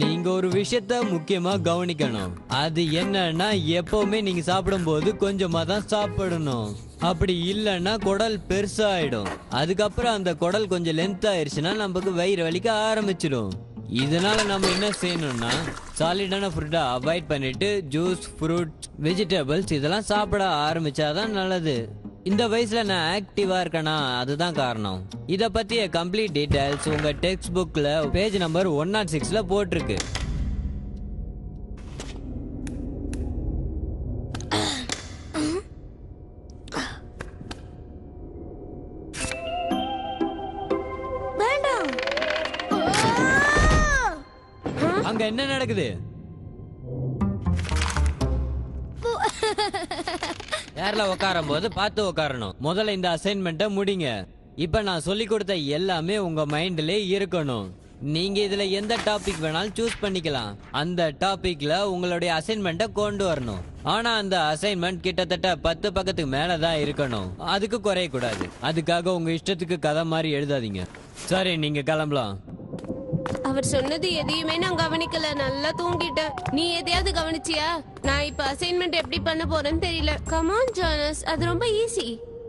நீங்க ஒரு விஷயத்த முக்கியமா கவனிக்கணும். அது என்னன்னா, எப்பவுமே நீங்க சாப்பிடும் போது கொஞ்சமா தான் சாப்பிடணும். அப்படி இல்லைன்னா குடல் பெருசாயிடும். அதுக்கப்புறம் அந்த குடல் கொஞ்சம் லென்த் ஆயிருச்சுன்னா நமக்கு வயிறு வலிக்க ஆரம்பிச்சிடும். இதனால நம்ம என்ன செய்யணும்னா, சாலிடான ஃபுட்டை அவாய்ட் பண்ணிட்டு ஜூஸ், ஃப்ரூட்ஸ், வெஜிடபிள்ஸ் இதெல்லாம் சாப்பிட ஆரம்பிச்சாதான் நல்லது. இந்த வயசுல நான் ஆக்டிவா இருக்கேனா, அதுதான் காரணம். இத பத்திய கம்ப்ளீட் டீடைல்ஸ் உங்க டெக்ஸ்ட் புக்ல பேஜ் நம்பர் 106ல போட்டிருக்கு. அங்க என்ன நடக்குது? சேர்ல உட்காரும் போது பார்த்து உட்காரணும். முதல்ல இந்த அசைன்மெண்ட்டை முடிங்க. இப்ப நான் சொல்லி கொடுத்த எல்லாமே உங்க மைண்ட்ல இருக்கணும். நீங்க இதுல எந்த டாபிக் வேணாலும் சூஸ் பண்ணிக்கலாம். அந்த டாபிக்ல உங்களுடைய அசைன்மெண்ட்டை கொண்டு வரணும். ஆனா அந்த அசைன்மெண்ட் கிட்டத்தட்ட 10 பக்கத்துக்கு மேலதான் இருக்கணும். அதுக்கு குறைய கூடாது. அதுக்காக உங்க இஷ்டத்துக்கு கதை மாதிரி எழுதாதீங்க. சரி, நீங்க கிளம்பலாம். அவர் சொன்னது எதையுமே நான் கவனிக்கல. நல்லா தூங்கிட்டேன். நீ எதையாவது கவனிச்சியா? நான் இப்ப அசைன்மெண்ட் எப்படி பண்ண போறேன்னு தெரியல. கமான் ஜானஸ், அது ரொம்ப ஈஸி.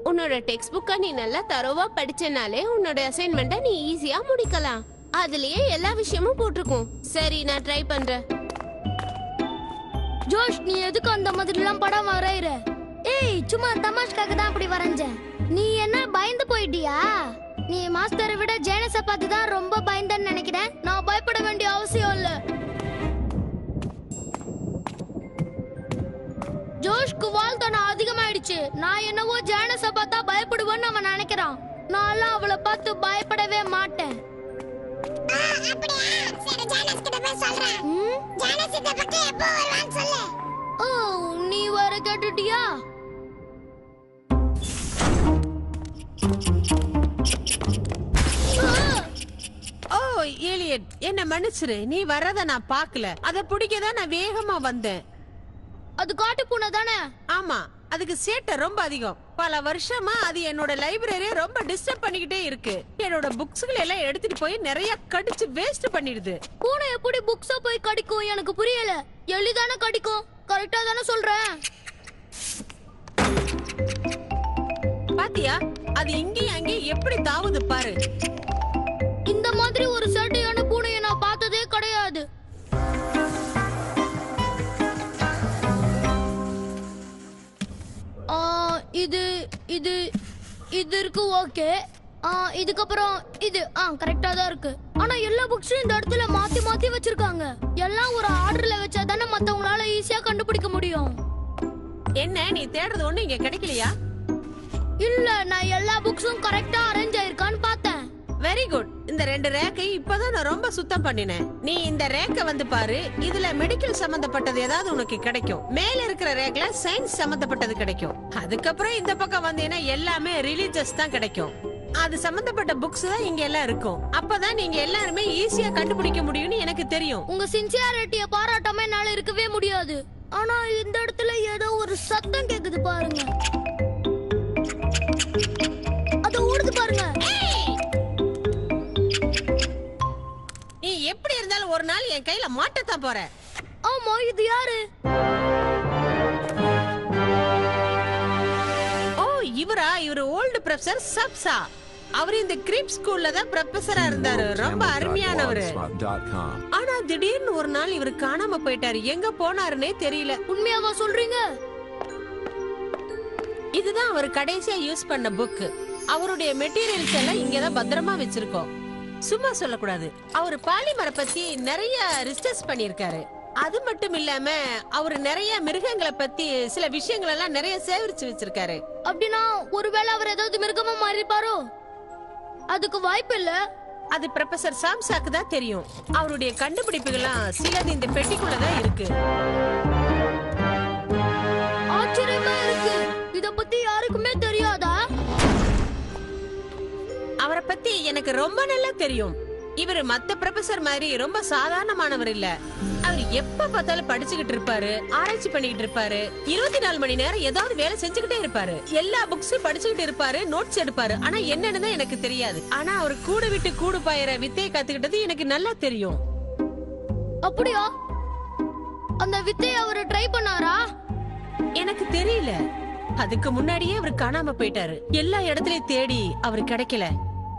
உன்னோட டெக்ஸ்ட் புக்கை நீ நல்லா தரோவா படிச்சனாலே உன்னோட அசைன்மெண்ட்டை நீ ஈஸியா முடிக்கலாம். அதுலயே எல்லா விஷயமும் போட்டிருக்கும். சரி, நான் ட்ரை பண்றேன். ஜோஷ், நீ எதுக்கு அந்த மாதிரி எல்லாம் படம் வரையற? ஏய், சும்மா தமாஷ்காக தான் அப்படி வரைஞ்சேன். நீ என்ன பயந்து போயிட்டியா? நீ மாஸ்டரை விட ஜேனஸ பார்த்து தான் ரொம்ப பயந்தன்னு நினைக்கிறேன். நான் பயப்பட வேண்டிய அவசியம் இல்ல. ஜோஷ்க்கு வாழ்த்தனம் அதிகமாயிடுச்சு. நான் என்னவோ ஜேனஸ பார்த்தா பயப்படுவேன்னு அவன் நினைக்கிறான். நான்லாம் அவளை பார்த்து பயப்படவே மாட்டேன். ஓ, நீ வர கேட்டுட்டியா? ஓ ஏலியட், என்ன மன்னிச்சிரு. நீ வரத நான் பார்க்கல. அத பிடிக்கதான் நான் வேகமா வந்தேன். அது காட்டு பூனை தானே? ஆமா, அதுக்கு சேட்டை ரொம்ப அதிகம். பல வருஷமா அது என்னோட லைப்ரரியை ரொம்ப டிஸ்டர்ப் பண்ணிக்கிட்டே இருக்கு. என்னோட புக்ஸ்களை எல்லாம் எடுத்துட்டு போய் நிறைய கடிச்சு வேஸ்ட் பண்ணிடுது. பூனை எப்படி புக்ஸ போய் கடிக்கும்? எனக்கு புரியல. எளிதான கடிக்கும். கரெக்டா தானே சொல்றேன்? பாத்தியா, அது இங்கேயும் அங்கேயும் எப்படி தாவுது பாரு. இந்த மாதிரி ஒரு சேட்டையான பூனையை நான் பார்த்ததே கிடையாது. இது இது இது இருக்கு. ஓகே, இதுக்கப்புறம் இது கரெக்டா தான் இருக்கு. ஆனா எல்லா புக்ஸும் இந்த இடத்துல மாத்தி மாத்தி வச்சிருக்காங்க. எல்லாம் ஒரு ஆர்டர்ல வச்சா தானே மத்தவங்களால ஈஸியா கண்டுபிடிக்க முடியும். என்ன, நீ தேடுறது ஒண்ணு இங்க கிடைக்கலையா? இல்ல, நான் எல்லா புக்ஸும் கரெக்டா அரேஞ்ச் ஆயிருக்கான்னு பார்த்தேன். Very good. இந்த 2 ரேக்கை இப்பதான் நான் ரொம்ப சுத்தம் பண்ணினேன். நீ இந்த ரேக்கை வந்து பாரு. இதுல மெடிக்கல் சம்பந்தப்பட்டது ஏதாவது உனக்கு கிடைக்கும். மேல இருக்கிற ரேக்ல சயின்ஸ் சம்பந்தப்பட்டது கிடைக்கும். அதுக்கப்புறம் இந்த பக்கம் வந்தீங்கன்னா எல்லாமே ரிலீஜியஸ் தான் கிடைக்கும். அது சம்பந்தப்பட்ட புக்ஸ் தான் இங்க எல்லாம் இருக்கும். அப்பதான் நீங்க எல்லாருமே ஈஸியா கண்டுபிடிக்க முடியும்னு எனக்கு தெரியும். உங்க சின்சியாரிட்டிய பாராட்டாம என்னால இருக்கவே முடியாது. ஆனா இந்த இடத்துல ஏதோ ஒரு சத்தம் கேக்குது பாருங்க. அது ஓடுது பாருங்க. நீ எப்படி இருந்தாலும் ஒரு நாள் என் கையில மாட்டத்தான் போற. ஆமா, இது யாரு? ஓ, இவரு ஓல்டு ப்ரொஃபசர் சப்சா. அவர் இந்த கிரீப் ஸ்கூல்ல தான் ப்ரொஃபசரா இருந்தாரு. ரொம்ப அருமையானவரு. ஆனா திடீர்னு ஒரு நாள் இவரு காணாம போயிட்டாரு. எங்க போனாருன்னே தெரியல. உண்மையாவா சொல்றீங்க? இதுதான் அவர் கடைசியா யூஸ் பண்ண புக். அவருடைய மெட்டீரியல்ஸ் எல்லாம் இங்கதான் பத்திரமா வச்சிருக்கோம். சும்மா சொல்லக்கூடாது. அவர் பாலிமரை பத்தி நிறைய ரிசர்ச் பண்ணிருக்காரு. அது மட்டும் இல்லாம அவரு நிறைய மிருகங்களை பத்தி சில விஷயங்கள் எல்லாம் நிறைய சேகரிச்சு வச்சிருக்காரு. அப்படின்னா ஒருவேளை அவர் ஏதாவது மிருகமா மாறிப்பாரோ? அதுக்கு வாய்ப்பு இல்ல. அது ப்ரொஃபசர் சாம்சாக்கு தான் தெரியும். அவருடைய கண்டுபிடிப்புகள்லாம் சிலது இந்த பெட்டிக்குள்ளதான் இருக்கு. ஆச்சரியமா இருக்கு. இத பத்தி யாருக்குமே தெரியாதா? அவரை பத்தி எனக்கு ரொம்ப நல்லா தெரியும். இவரு மத்த ப்ரொஃபசர் மாதிரி ரொம்ப சாதாரணமானவர் இல்ல. அவர் எப்ப பார்த்தாலும் படிச்சுக்கிட்டு இருப்பாரு, ஆராய்ச்சி பண்ணிக்கிட்டு இருப்பாரு, 24 மணி நேரம் ஏதாவது வேலை செஞ்சுக்கிட்டே இருப்பாரு. எல்லா புக்ஸும் படிச்சுக்கிட்டு இருப்பாரு, நோட்ஸ் எடுப்பாரு. ஆனா என்னன்னு தான் எனக்கு தெரியாது. ஆனா அவர் கூடு விட்டு கூடு பாயிற வித்தையை கத்துக்கிட்டது எனக்கு நல்லா தெரியும். அப்படியா? அந்த வித்தையை அவரு ட்ரை பண்ணாரா? எனக்கு தெரியல. அதுக்கு முன்னாடியே அவர் காணாம போயிட்டாரு. எல்லா இடத்துலயும் தேடி அவரு கிடைக்கல.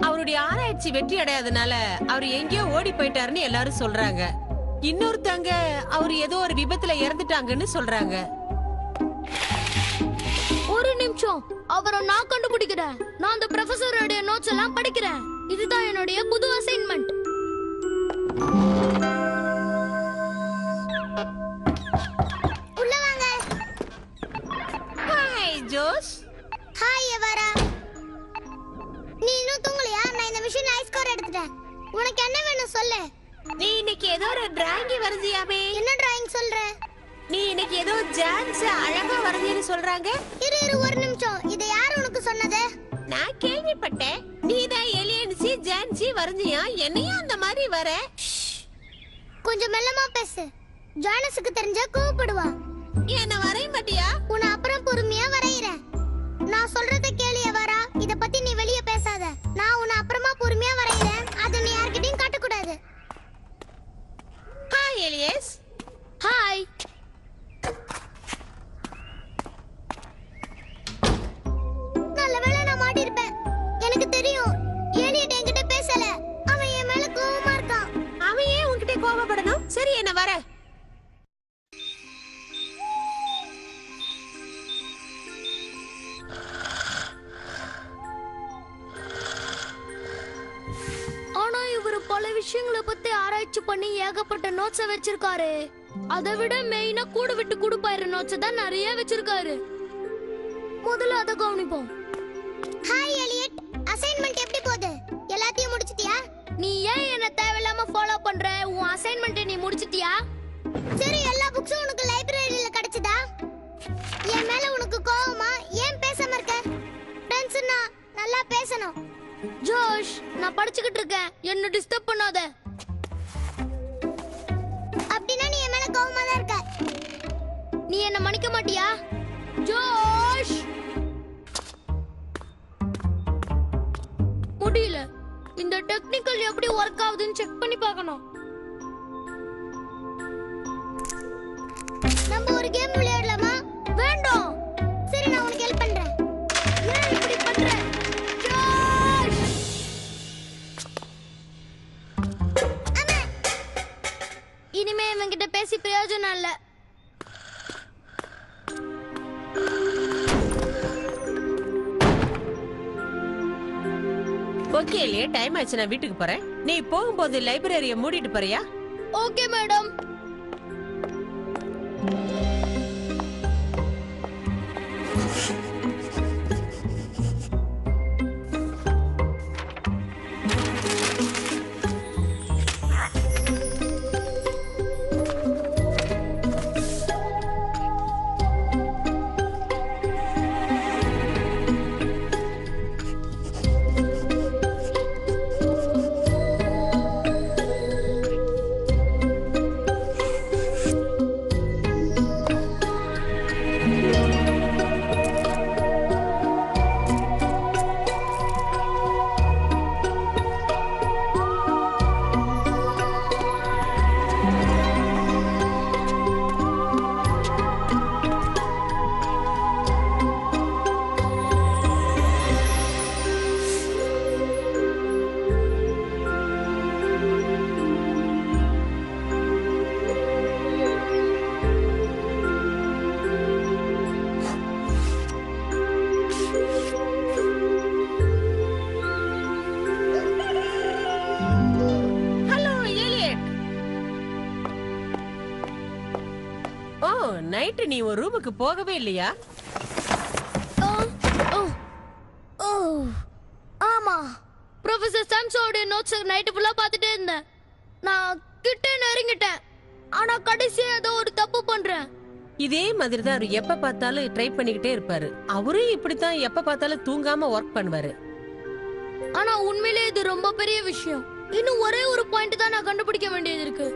அவருடைய ஆராய்ச்சி வெற்றி அடையாதனால அவர் எங்கேயோ ஓடி போயிட்டாருன்னு எல்லாரும் சொல்றாங்க. இன்னொருத்தங்க அவர் ஏதோ ஒரு விபத்துல இறந்துட்டாங்கன்னு சொல்றாங்க. ஒரு நிமிஷம், அவரை நான் கண்டுபிடிக்கிறேன். நான் அந்த ப்ரொஃபசரோட நோட்ஸ் எல்லாம் படிக்கிறேன். இதுதான் என்னுடைய புது அசைன்மெண்ட். உள்ள வாங்க. Hi Jose. ஹாய் எவரா. நீ இன்னும் தூங்கலையா? நான் இந்த மிஷின்ல ஹை ஸ்கோர் எடுத்துட்டேன். உனக்கு என்ன வேணும் சொல்லு. நீ இன்னைக்கு ஏதோ ஒரு டிராயிங் வரைஞ்சியாமே? என்ன டிராயிங் சொல்ற? நீ இன்னைக்கு ஏதோ ஜான்ஸ் அழகா வரைஞ்சேன்னு சொல்றாங்க. இரு ஒரு நிமிஷம். இத யார் உனக்கு சொன்னது? நான் கேள்விப்பட்டேன். நீதான் எலியன்சி ஜான்சி வரைஞ்சியா? என்னையும் அந்த மாதிரி வர. கொஞ்சம் மெல்லமா பேசு. ஜானஸுக்கு தெரிஞ்சா கோவப்படுவான். என்ன வரைய மாட்டியா? உன்னை அப்புறம் பொறுமையா வரையறேன். நான் சொல்றத கேளு எவரா. இத பத்தி நீ வெளிய பேசாத. நான் உன்னை அப்புறமா பொறுமையா வரையறேன். அத நீ யார்கிட்டயும் காட்ட கூடாது. ஹாய் எலியஸ். ஹாய். நல்ல வேளை நான் மாட்டி இருப்பேன். எனக்கு தெரியும் ஏலியட் என்கிட்ட பேசல. அவன் என் மேல கோவமா இருக்கான். அவன் ஏன் உன்கிட்ட கோவப்படணும்? சரி என்ன வர. ஆனா இவரு பல விஷயங்களை பத்தி ஆராய்ச்சி பண்ணி ஏகப்பட்ட நோட்ஸ வச்சிருக்காரு. அதை விட மெயினா கூடு விட்டு கூடு பாயிற நோட்ஸ் தான் நிறைய வச்சிருக்காரு. முதல்ல அத கவனிப்போம். ஹாய் எலியட், அசைன்மென்ட் எப்படி போகுது? எல்லாத்தையும் முடிச்சிட்டியா? நீ ஏன் என்ன தேவையில்லாம ஃபாலோ பண்ற? உன் அசைன்மென்ட் நீ முடிச்சிட்டியா? சரி, எல்லா புக்ஸும் உனக்கு லைப்ரரியில கிடைச்சதா? என் மேல உனக்கு கோவமா? ஏன் பேசாம இருக்க? ஃப்ரெண்ட்ஸ்னா நல்லா பேசணும். ஜோஷ், நான் படிச்சுக்கிட்டு இருக்கேன். என்ன டிஸ்டர்ப் பண்ணாத. அப்படினா நீ என் மேல கோவமா தான் இருக்க. நீ என்ன மன்னிக்க மாட்டியா? ஜோஷ், முடியல. இந்த டெக்னிக்கல் எப்படி வொர்க் ஆகுதுன்னு செக் பண்ணி பார்க்கணும். நம்ம ஒரு கேம் விளையாடலாமா? வேண்டாம். சரி, நான் உனக்கு ஹெல்ப் பண்றேன். ஏன் இப்படி பண்ற? ஜோஷ், இனிமே இவன்கிட்ட பேசி பிரயோஜனம் இல்ல. ஓகே இல்லையே, டைம் ஆச்சு. நான் வீட்டுக்கு போறேன். நீ போகும்போது லைப்ரரியை மூடிட்டு போறியா? Okay madam. நைட்டு நீ ஒரு ரூமுக்கு போகவே இல்லையா? ஆமா, ப்ரொஃபசர் சாம்சோட நோட்ஸ் நைட்டு ஃபுல்லா பார்த்துட்டே இருந்தேன். நான் கிட்ட நெருங்கிட்டேன், ஆனா கடைசியா ஏதோ ஒரு தப்பு பண்றேன். இதே மாதிரி தான் அவர் எப்ப பார்த்தாலும் ட்ரை பண்ணிக்கிட்டே இருப்பாரு. அவரும் இப்படித்தான் எப்ப பார்த்தாலும் தூங்காம ஒர்க் பண்ணுவாரு. ஆனா உண்மையிலே இது ரொம்ப பெரிய விஷயம். இன்னும் ஒரே ஒரு பாயிண்ட் தான் நான் கண்டுபிடிக்க வேண்டியது இருக்கு.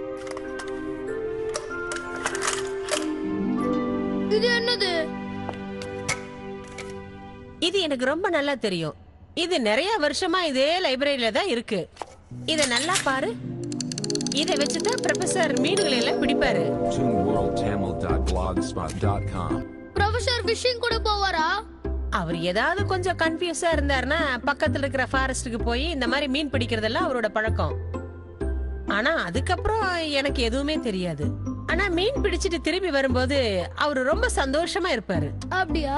இது என்னது? இது எனக்கு ரொம்ப நல்லா தெரியும். இது நிறைய வருஷமா இதே லைப்ரரியில தான் இருக்கு. இத நல்லா பாரு. இத வச்சுதான் ப்ரொஃபசர் மீன்களை எல்லாம் பிடிப்பாரு. toonworldtamil.blogspot.com ப்ரொஃபசர் ஃபிஷிங் கூட போவாரா? அவர் ஏதாவது கொஞ்சம் கன்ஃபியூஸா இருந்தாருன்னா பக்கத்துல இருக்கிற ஃபாரஸ்டுக்கு போய் இந்த மாதிரி மீன் பிடிக்கிறதெல்லாம் அவரோட பழக்கம். ஆனா அதுக்கப்புறம் எனக்கு எதுவுமே தெரியாது. ஆனா மீன் பிடிச்சிட்டு திரும்பி வரும்போது அவரு ரொம்ப சந்தோஷமா இருப்பாரு. அப்படியா?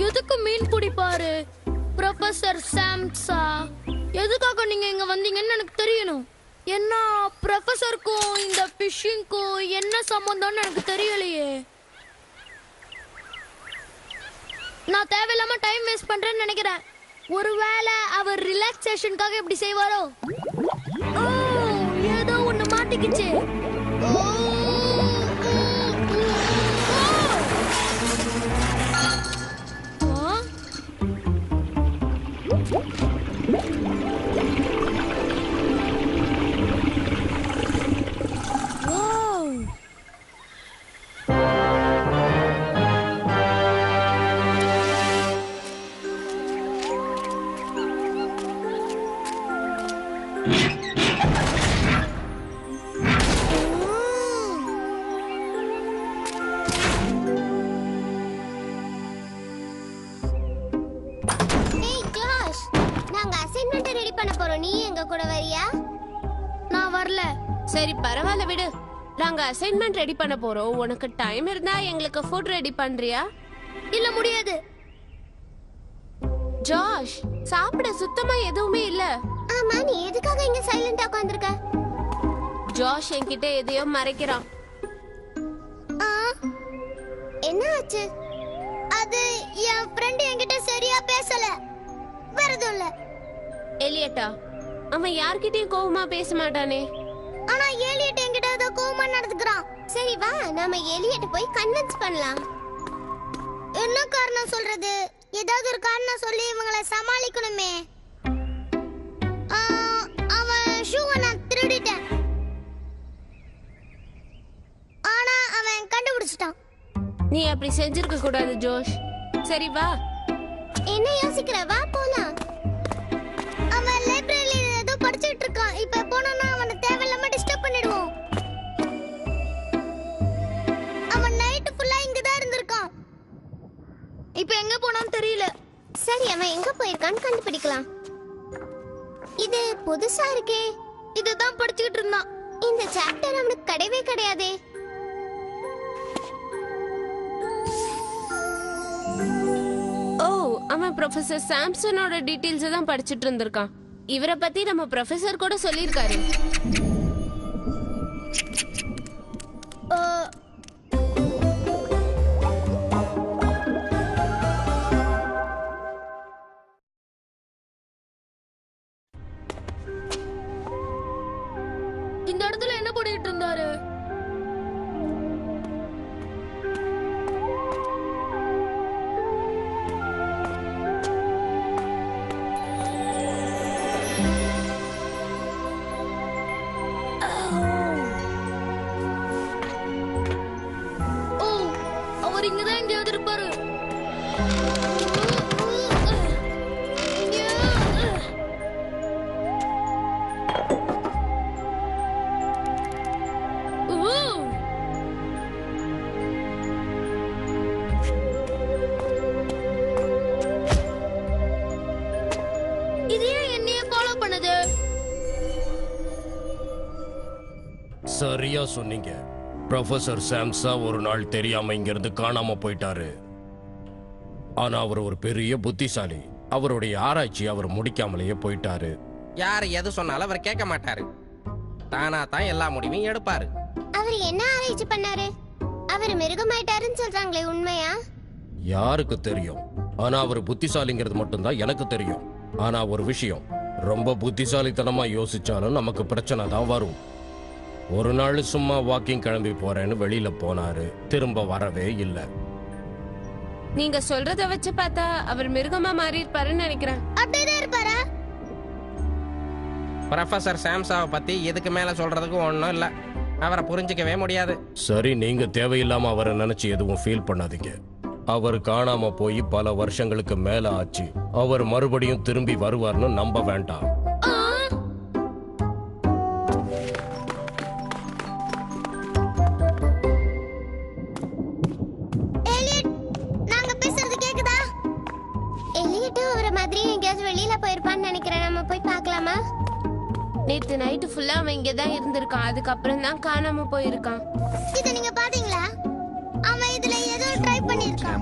எதுக்கு மீன் பிடிப்பாரு ப்ரொஃபசர் சாம்சா? எதுக்காக நீங்க இங்க வந்தீங்கன்னு எனக்கு தெரியணும். என்ன ப்ரொஃபசருக்கும் இந்த ஃபிஷிங்க்கும் என்ன சம்பந்தம்னு எனக்கு தெரியலையே. நான் தேவையில்லாம டைம் வேஸ்ட் பண்றேன்னு நினைக்கிறேன். ஒருவேளை அவர் ரிலாக்ஸேஷனுக்காக இப்படி செய்வாரோ? ஓ, ஏதோ ஒண்ணு மாட்டிக்கிச்சு. ஓ, ஆ? Wow. ஏய் ஜாஷ், நாங்க அசைன்மென்ட் ரெடி பண்ண போறோம். நீ எங்க கூட வரியா? நான் வரல. சரி பரவாயில்ல விடு. நாங்க அசைன்மெண்ட் ரெடி பண்ண போறோம். உனக்கு டைம் இருந்தா எங்களுக்கு ஃபுட் ரெடி பண்றியா? இல்ல, முடியாது. ஜாஷ், சாப்பிட சுத்தமா எதுவுமே இல்ல. ஆமா, நீ எதுக்காக இங்க சைலண்டா உட்கார்ந்திருக்க? ஜாஷ் என்கிட்ட எதையோ மறைக்கிறான். ஆ, என்ன ஆச்சு? அது என் ஃப்ரெண்ட் என்கிட்ட சரியா பேசல. வேற எதுவும் இல்ல. எலியட்டா, அவன் யார்கிட்டயும் கோவமா பேச மாட்டானே. ஆனா ஏலியட் என்கிட்ட ஏதோ கோவமா நடந்துக்கிறான். சரி வா, நாம ஏலியட் போய் கன்வின்ஸ் பண்ணலாம். என்ன காரணம் சொல்றது? ஏதாவது ஒரு காரணம் சொல்லி இவங்களை சமாளிக்கணுமே. அவன் ஷூவை நான் திருடிட்டேன், ஆனா அவன் கண்டுபிடிச்சிட்டான். நீ அப்படி செஞ்சிருக்க கூடாது ஜோஷ். சரி வா. என்ன யோசிக்கிற? வா போலாம். அவன் லைப்ரரியில ஏதோ படிச்சிட்டு இருக்கான். இப்ப போனோம்னா அவனை தேவையில்லாம டிஸ்டர்ப் பண்ணிடுவோம். அவன் நைட் ஃபுல்லா இங்க தான் இருந்திருக்கான். இப்ப எங்க போனான்னு தெரியல. சரி, அவன் எங்க போயிருக்கான்னு கண்டுபிடிக்கலாம். இது புதுசா இருக்கே. இதுதான் படிச்சுக்கிட்டு இருந்தான். இந்த சாப்டர் அவனுக்கு கிடையவே கிடையாதே. ஓ, அவன் ப்ரொஃபசர் சாம்சனோட டீடைல்ஸ் தான் படிச்சிட்டு இருந்திருக்கான். இவரை பத்தி நம்ம ப்ரொஃபசர் கூட சொல்லியிருக்காரு. இந்த இடத்துல என்ன பண்ணிட்டு இருந்தாரு? ஓ, அவர் இங்கதான் எங்கேயாவது இருப்பாரு. இது ஏன் என்னைய ஃபாலோ பண்ணுது? சரியா சொன்னீங்க. ப்ரொஃபசர் சாம்சா ஒரு நாள் தெரியாம இங்கிருந்து காணாம போயிட்டாரு. ஆனா அவர் ஒரு பெரிய புத்திசாலி. அவருடைய ஆராய்ச்சி அவர் முடிக்காமலேயே போயிட்டாரு. யார் எது சொன்னாலும் அவர் கேட்க மாட்டாரு. தானா தான் எல்லா முடிவையும் எடுப்பாரு. அவர் என்ன ஆராய்ச்சி பண்ணாரு? அவர் மிருகமாயிட்டாருன்னு சொல்றாங்களே, உண்மையா? யாருக்கு தெரியும்? ஆனா அவர் புத்திசாலிங்கிறது மட்டும்தான் எனக்கு தெரியும். ஆனா ஒரு விஷயம், ரொம்ப புத்திசாலித்தனமா யோசிச்சாலும் நமக்கு பிரச்சனை தான் வரும். ஒரு நாள் சும்மா வாக்கிங் கிளம்பி போறேன்னு வெளியில போனாரு. திரும்ப வரவே இல்லை. நீங்க சொல்றத வச்சு பார்த்தா அவர் மிருகமா மாறி இருப்பாருன்னு நினைக்கிறேன். அப்படியே இருப்பாரா? ப்ரொஃபசர் சாம்சாவை பத்தி இதுக்கு மேல சொல்றதுக்கு ஒன்றும் இல்லை. அவரை புரிஞ்சிக்கவே முடியாது. சரி, நீங்க தேவையில்லாம அவரை நினைச்சு எதுவும் ஃபீல் பண்ணாதீங்க. அவர் காணாம போய் பல வருஷங்களுக்கு மேல ஆச்சு. அவர் மறுபடியும் திரும்பி வருவார்னு நம்ப வேண்டாம். நாங்க பேசுறது கேக்குதா? எலியட்டும் அவரை மாதிரி எங்கேயாவது வெளியில போயிருப்பான்னு நினைக்கிறேன். நம்ம போய் பார்க்கலாமா? நேத்து நைட்டு ஃபுல்லா அவன் இங்கதான் இருந்திருக்கான். அதுக்கப்புறம் தான் காணாம போயிருக்கான். இத நீங்க பாத்தீங்களா? அவன் இதுல ஏதோ ட்ரை பண்ணிருக்கான்.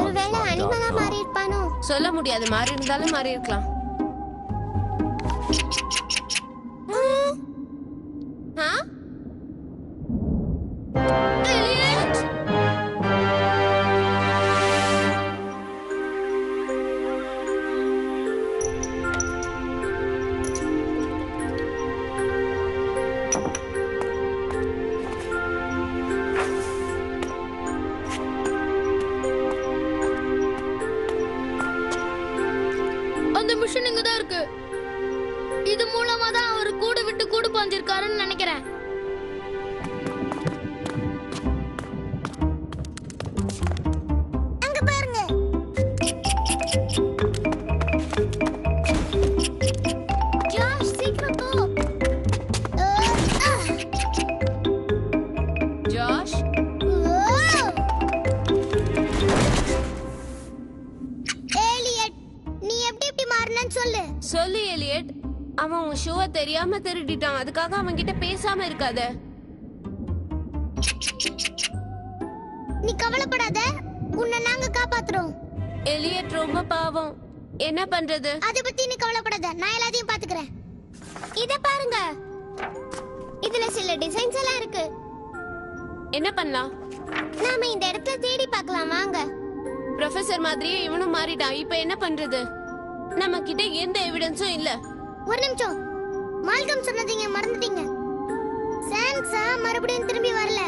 ஒருவேளை அனிமலா மாறி இருப்பானோ? சொல்ல முடியாது, மாறி இருந்தாலும் மாறி இருக்கலாம். ஆ? எலியட்! அந்த மிஷன் இங்க தான் இருக்கு. இது மூலமா தான் அவர் கூடு விட்டு கூடு பாஞ்சிருக்காருன்னு நினைக்கிறேன். அங்க பாருங்க. ஜாஷ், சீக்கிரம் போ. ஜாஷ், எலியட், நீ எப்படி மாறினன்னு சொல்லு. சொல்லு எலியட். அவன் உன் ஷூவை தெரியாம திருடிட்டான். அதுக்காக அவன் கிட்ட பேசாம இருக்காத. நீ கவலைப்படாத, உன்னை நாங்க காப்பாத்துறோம். எலியட் ரொம்ப பாவம். என்ன பண்றது? அத பத்தி நீ கவலைப்படாத, நான் எல்லாத்தையும் பாத்துக்கிறேன். இத பாருங்க, இதுல சில டிசைன்ஸ் எல்லாம் இருக்கு. என்ன பண்ணலாம்? நாம இந்த இடத்துல தேடி பார்க்கலாம், வாங்க. ப்ரொஃபசர் மாதிரியே இவனும் மாறிட்டான். இப்ப என்ன பண்றது? நம்ம கிட்ட எந்த எவிடன்ஸும் இல்ல. ஒரு நிமிஷம், மால்கம் சொன்னதீங்க மறந்துட்டீங்க. சாம்சா மறுபடியும் திரும்பி வரல.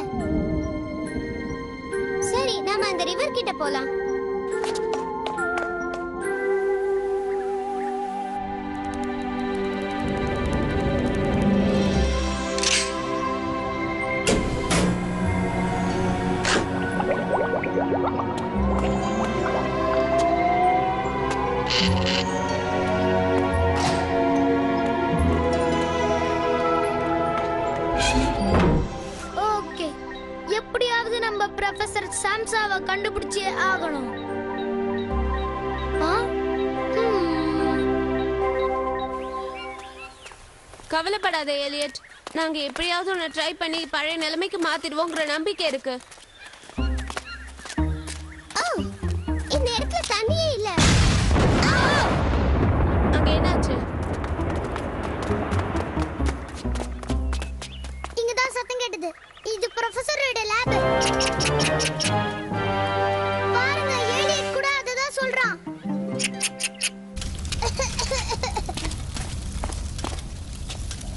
சரி, நாம அந்த ரிவர் கிட்ட போலாம். ஓகே, எப்படியாவது நம்ம ப்ரொஃபசர் சாம்சாவை கண்டுபிடிச்சே ஆகணும். ஆ? கவலைப்படாத எலியட். நாங்க எப்படியாவது உன்னை ட்ரை பண்ணி பழைய நிலைமைக்கு மாத்திடுவோங்கிற நம்பிக்கை இருக்கு. ஓ, இந்த இடத்துல தண்ணியே இல்ல. அங்க என்னாச்சு? இங்கதான் சத்தம் கேட்டது. இது ப்ரொஃபசரோட லேப். பாருங்க, எலியட் கூட அததான் சொல்றான்.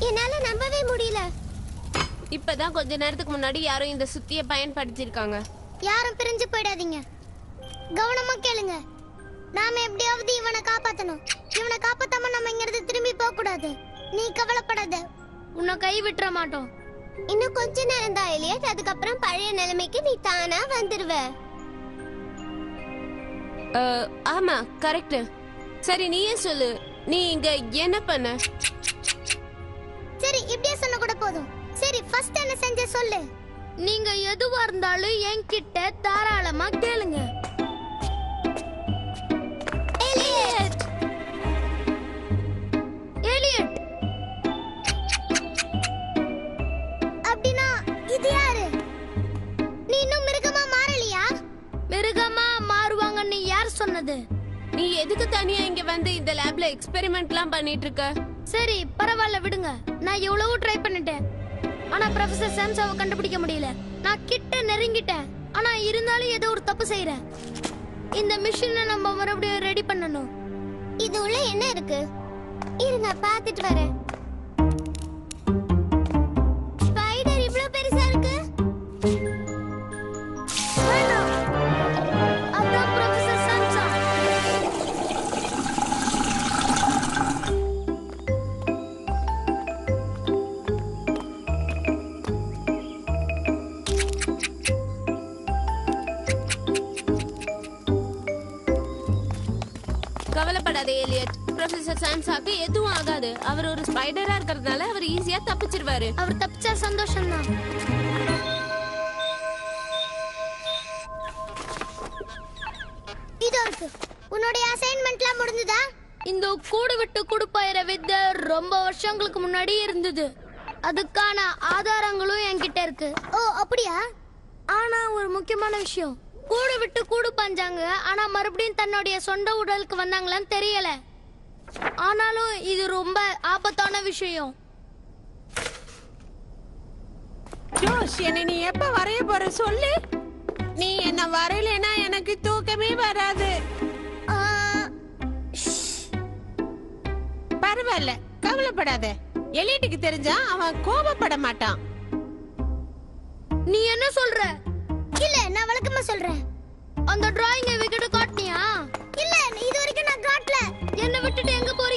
என்னால நம்பவே முடியல. இப்பதான் கொஞ்ச நேரத்துக்கு முன்னாடி யாரும் இந்த சுத்திய பயன்படுத்திருக்காங்க. யாரும் பிரிஞ்சு போயிடாதீங்க, கவனமா கேளுங்க. நாம எப்படியாவது இவனை காப்பாத்தணும். இவனை காப்பாத்தாம நம்ம இங்க இருந்து திரும்பி போக கூடாது. நீ கவலைப்படாத, உன்னை கை விட்டுற மாட்டோம். இன்னும் கொஞ்ச நேரம் தான் எலியட். அதுக்கப்புறம் பழைய நிலைமைக்கு நீ தானா வந்துருவ. ஆமா, கரெக்ட். சரி, நீயே சொல்லு, நீ இங்க என்ன பண்ண? சரி, இப்படியே சொன்ன கூட போதும். சரி, ஃபர்ஸ்ட் என்ன செஞ்ச சொல்லு. நீங்க எதுவா இருந்தாலும் என்கிட்ட தாராளமா கேளுங்க. எலியட், எலியட், அப்படின்னா இது யாரு? மிருகமா மாறுவாங்கன்னு யார் சொன்னது? நீ எதுக்கு தனியா இங்க வந்து இந்த லேப்ல எக்ஸ்பெரிமெண்ட்லாம் பண்ணிட்டு இருக்க? சரி பரவாயில்ல விடுங்க. நான் எவ்வளவோ ட்ரை பண்ணிட்டேன், ஆனா ப்ரொஃபசர் சாம்சாவை கண்டுபிடிக்க முடியல. நான் கிட்ட நெருங்கிட்டேன், ஆனா இருந்தாலும் ஏதோ ஒரு தப்பு செய்யறேன். இந்த மிஷினை நம்ம மறுபடியும் ரெடி பண்ணணும். இது உள்ள என்ன இருக்கு? இருங்க பாத்துட்டு வரேன். ஸ்பைடர் இவ்ளோ பெருசா இருக்கு. வேண்டாம். அதான் ப்ரொஃபசர் சாம்சா. கவலைப்படாதே எலியட், ப்ரொஃபசர் சாம்சாக்கு எதுவும் ஆகாது. அவர் ஒரு ஸ்பைடரா இருக்கிறதுனால அவர் ஈஸியா தப்பிச்சிருவாரு. அவர் தப்பிச்சா சந்தோஷம் தான். இது இருக்கு. உன்னுடைய அசைன்மென்ட்லாம் முடிஞ்சதா? இந்த கூடு விட்டு கூடு பாயிற வித்தை ரொம்ப வருஷங்களுக்கு முன்னாடி இருந்தது. அதுக்கான ஆதாரங்களும் என்கிட்ட இருக்கு. ஓ அப்படியா? ஆனா ஒரு முக்கியமான விஷயம், கூடு விட்டு கூடு பாஞ்சாங்க, ஆனா மறுபடியும் தன்னுடைய சொந்த உடலுக்கு வந்தாங்களான்னு தெரியல. ஆனாலும் இது ரொம்ப ஆபத்தான விஷயம். ஜோஷ், என்னை நீ எப்ப வரைய போற சொல்லு. நீ என்ன வரையலனா எனக்கு தூக்கமே வராது. ஆ, பரவாயில்ல, கவலைப்படாத. எலிட்டுக்கு தெரிஞ்சா அவன் கோபப்பட மாட்டான். நீ என்ன சொல்ற? இல்ல நான் வழக்கமா சொல்றேன். அந்த டிராயிங்கை விக்கிட்டு காட்டினியா? இல்ல இது வரைக்கும் நான் காட்டல. என்ன விட்டுட்டு எங்க போற?